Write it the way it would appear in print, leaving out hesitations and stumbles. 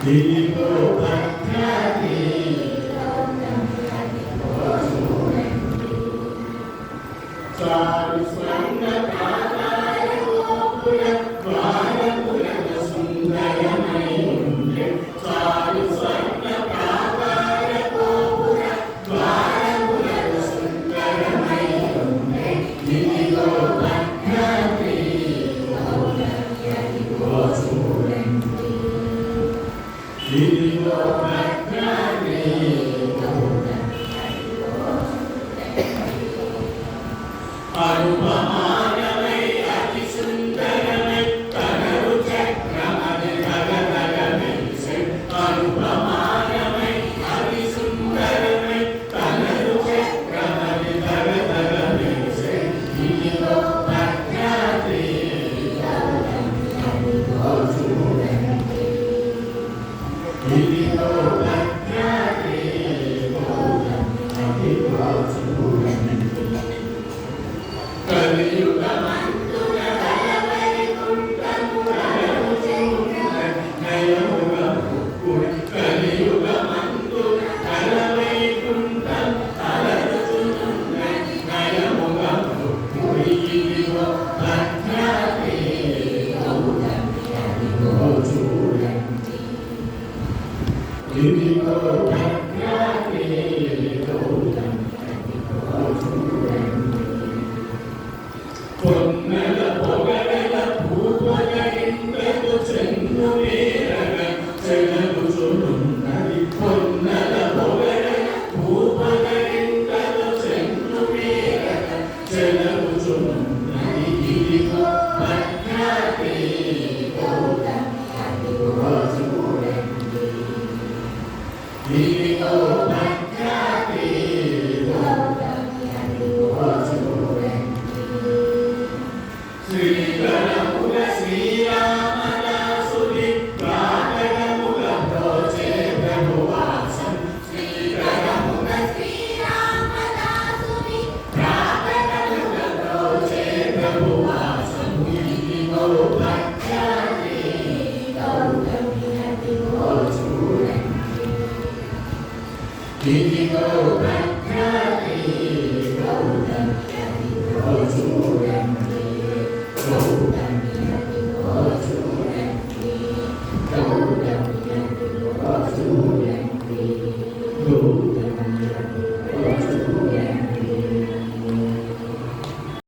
ఇదిగో భద్రాద్రి చాలు స్వర్ణ ప్రాకార గోపుర ద్వారములను సుందరమై ఉండే చాలు స్వర్ణ ప్రాకార గోపుర ద్వారములను సుందరమై ఉండే ఇదిగో భద్రాద్రి అదిగో చూడండి ఇదిగో భద్రాద్రి అనుపమానమై అతి సుందరమై కనరు చక్రమది తగతగ మెరిసే అనుపమానమై అతి సుందరమై కనరు చక్రమది తగతగ మెరిసే ఇదిగో భద్రాద్రి అదిగో చూడండి ఇదిగో భద్రాద్రి అదిగో చూడండి కలియుగమందున కలవరికుంఠములను నయముగా ముక్కుడి కలియుగమందున కలవరికుంఠము అలరుచునున్నది నయముగా ముక్కుడి ఇదిగో భద్రాద్రి అదిగో చూడండి ఇదిగో భద్రాద్రి అదిగో చూడండి పొన్నల పొగడల భూపగరింతకు చెన్ను వేరగ చెలగుచునున్నది పొన్నల పొగడల భూపగరింతకు చెన్ను వేరగ చెలగుచునున్నది ఇదిగో భద్రాద్రి అదిగో చూడండి ఇదిగో భద్రాద్రి అదిగో చూడండి శ్రీకరముల శ్రీరామదాసుని ప్రాతరముల ప్రోచే ప్రభువాసం శ్రీకరముల శ్రీరామదాసుని ప్రాతరముల ప్రోచే ప్రభువాసం ఇదిగో భద్రాద్రి అదిగో చూడండి ఇదిగో